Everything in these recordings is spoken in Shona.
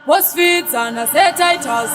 Boss feeds and I say titles.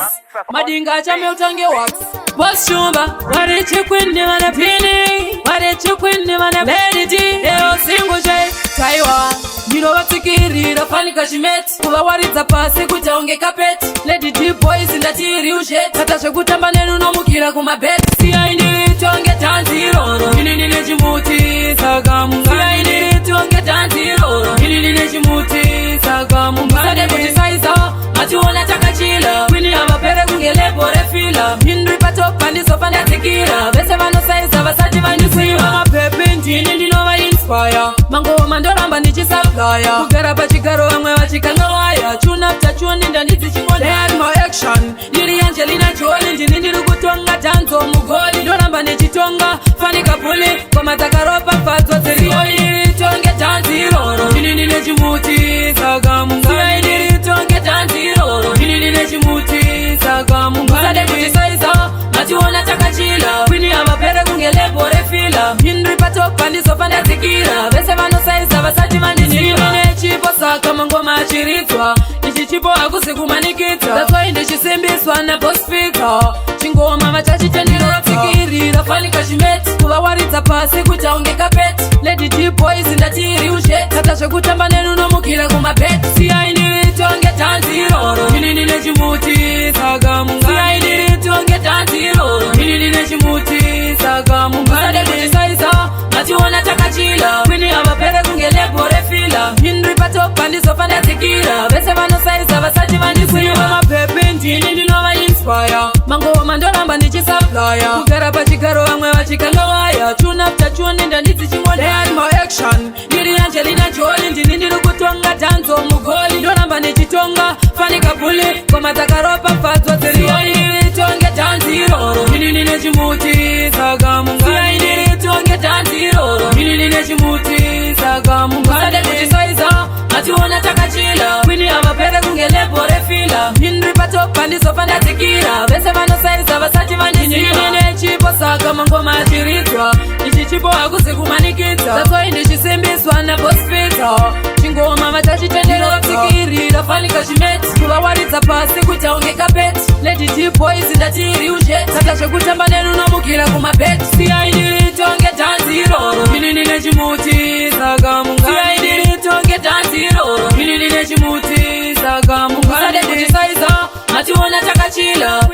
Madinga chame utange wax. Boss chumba, wale chikwindi wana pini. Wale chikwindi wana mediti. Eo single J, Taiwan. Niro watikiri, rafani kashimeti. Kuwa wariza pasi kutaonge kapeti. Lady deep boys in the tiri usheti. Katasha kutamba nenu no mukira kumabeti. Siya indiri tonge tanziro. Nini jimuti sagamu. Siya indiri tonge tanziro. Nini jimuti sagamu. Sade kutisaiza, matuona takachila. Wini amapere kungele pore fila. Hindri pato pandi sofa natikira. Bese vano saiza vasaji vanisiwa. Mapepe ntini ndino va inspire. Mango mandoramba nichisagaya. Kugara pachigaro wamwe wachikanga waya. Chuna pta chuoni ndanizi chingole. Had my action. Nili Angelina Jolie. Ndini ndiru kutonga tanzo mugoli. Doramba nichitonga. Fani kapuli. Kwa matakaropa fatwa terio. Nili tonge tanziro. Nini jimuti sagamu. Siya nili tonge tanziro. Nini jimuti sagamu. Sade kutisaiza. Matuona takachila. Wini amapere kungele pore fila. Hindri pato pandi sofa natikira. Bese vano saiza vasaji mandiniwa. Nini chipo saka mangoma achiritwa. Ichi chipo akusikumanikita. That's why ndishisimbiswa na boss fita. Chingoma machachi cheniro tikiri. Rafani kashimeti. Kuwa wariza pasi kutaonge kapeti. Lady deep boys in the tiri usheti. Katasha kutamba nenu no mukira kumabeti. Siya indiri tonge tanziro. Nini jimuti sagamu. Siya indiri tonge tanziro. Nini jimuti sagamu. Sade kutisaiza. Matuona takachila. Wini amapere kungele pore fila. Hindri pato pandi sofa natikira. Bese vano saiza vasaji vanisiwa. Mapepe ntini ndino va inspire. Mango mandoramba nichisagaya. Kugara pachigaro wamwe wachikanga waya. Chuna pta chuoni ndanizi chingole. Had my action. Nili Angelina Jolie. Ndini ndiru kutonga tanzo mugoli. Doramba nichitonga. Fani kapuli. Kwa matakaropa fatwa terio. Nili tonge tanziro. Nini jimuti sagamu. Siya nili tonge tanziro. Nini jimuti sagamu. Sade kutisaiza. Matuona takachila. Wini amapere kungele pore fila. Hindri pato pandi sofa natikira. Bese vano saiza vasaji vanisiwa. Nini chipo saka mangoma achiritwa. Ichi chipo akusikumanikita. That's why ndishisimbiswa na boss fita. Chingoma machachi cheniro tikiri. Rafani kashimeti. Kuwa wariza pasi kutaonge kapeti. Lady deep boys in the tiri usheti. Katasha kutamba nenu no mukira kumabeti. Siya indiri tonge tanziro. Nini jimuti sagamu. Siya indiri tonge tanziro. Nini jimuti sagamu. Sade kutisaiza. Matuona takachila.